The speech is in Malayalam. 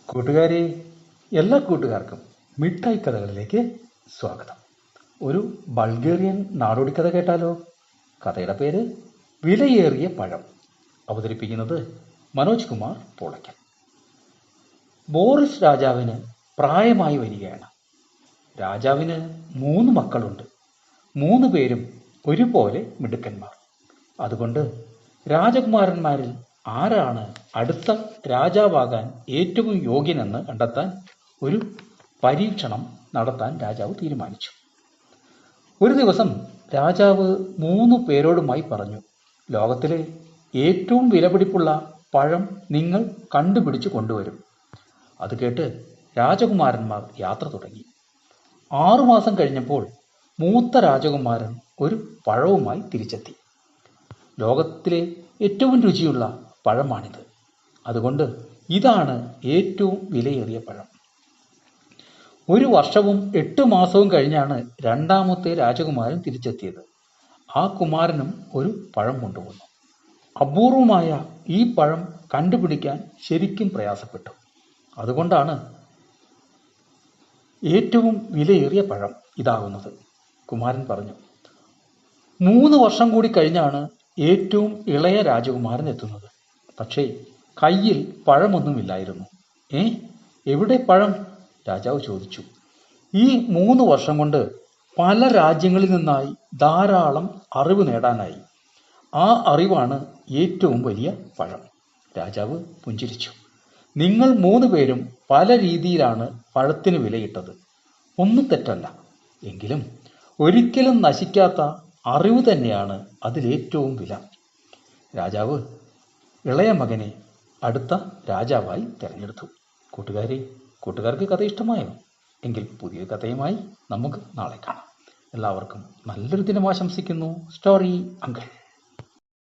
കൂട്ടുകാരെ, എല്ലാ കൂട്ടുകാർക്കും മിഠായി കഥകളിലേക്ക് സ്വാഗതം. ഒരു ബൾഗേറിയൻ നാടോടി കഥ കേട്ടാലോ? കഥയുടെ പേര് വിലയേറിയ പഴം. അവതരിപ്പിക്കുന്നത് മനോജ് കുമാർ പൂളയ്ക്കൽ. ബോറിസ് രാജാവിന് പ്രായമായി വരികയാണ്. രാജാവിന് 3 മക്കളുണ്ട്. 3 പേരും ഒരുപോലെ മിടുക്കന്മാർ. അതുകൊണ്ട് രാജകുമാരന്മാരിൽ ആരാണ് അടുത്ത രാജാവാകാൻ ഏറ്റവും യോഗ്യനെന്ന് കണ്ടെത്താൻ ഒരു പരീക്ഷണം നടത്താൻ രാജാവ് തീരുമാനിച്ചു. ഒരു ദിവസം രാജാവ് 3 പേരോടുമായി പറഞ്ഞു, ലോകത്തിലെ ഏറ്റവും വിലപിടിപ്പുള്ള പഴം നിങ്ങൾ കണ്ടുപിടിച്ചു കൊണ്ടുവരും. അത് കേട്ട് രാജകുമാരന്മാർ യാത്ര തുടങ്ങി. 6 മാസം കഴിഞ്ഞപ്പോൾ മൂത്ത രാജകുമാരൻ ഒരു പഴവുമായി തിരിച്ചെത്തി. ലോകത്തിലെ ഏറ്റവും രുചിയുള്ള പഴമാണിത്. അതുകൊണ്ട് ഇതാണ് ഏറ്റവും വിലയേറിയ പഴം. 1 വർഷവും 8 മാസവും കഴിഞ്ഞാണ് രണ്ടാമത്തെ രാജകുമാരൻ തിരിച്ചെത്തിയത്. ആ കുമാരനും ഒരു പഴം കൊണ്ടുവന്നു. അപൂർവമായ ഈ പഴം കണ്ടുപിടിക്കാൻ ശരിക്കും പ്രയാസപ്പെട്ടു. അതുകൊണ്ടാണ് ഏറ്റവും വിലയേറിയ പഴം ഇതാകുന്നത്. കുമാരൻ പറഞ്ഞു. 3 വർഷം കൂടി കഴിഞ്ഞാണ് ഏറ്റവും ഇളയ രാജകുമാരൻ എത്തുന്നത്. പക്ഷേ കയ്യിൽ പഴമൊന്നുമില്ലായിരുന്നു. എവിടെ പഴം? രാജാവ് ചോദിച്ചു. ഈ 3 വർഷം കൊണ്ട് പല രാജ്യങ്ങളിൽ നിന്നായി ധാരാളം അറിവ് നേടാനായി. ആ അറിവാണ് ഏറ്റവും വലിയ പഴം. രാജാവ് പുഞ്ചിരിച്ചു. നിങ്ങൾ 3 പേരും പല രീതിയിലാണ് പഴത്തിന് വിലയിട്ടത്. ഒന്നും തെറ്റല്ല. എങ്കിലും ഒരിക്കലും നശിക്കാത്ത അറിവ് തന്നെയാണ് അതിലേറ്റവും വില. രാജാവ് ഇളയ മകനെ അടുത്ത രാജാവായി തിരഞ്ഞെടുത്തു. കൂട്ടുകാർക്ക് കഥ ഇഷ്ടമായോ? എങ്കിൽ പുതിയ കഥയുമായി നമുക്ക് നാളെ കാണാം. എല്ലാവർക്കും നല്ലൊരു ദിനം ആശംസിക്കുന്നു. Story uncle.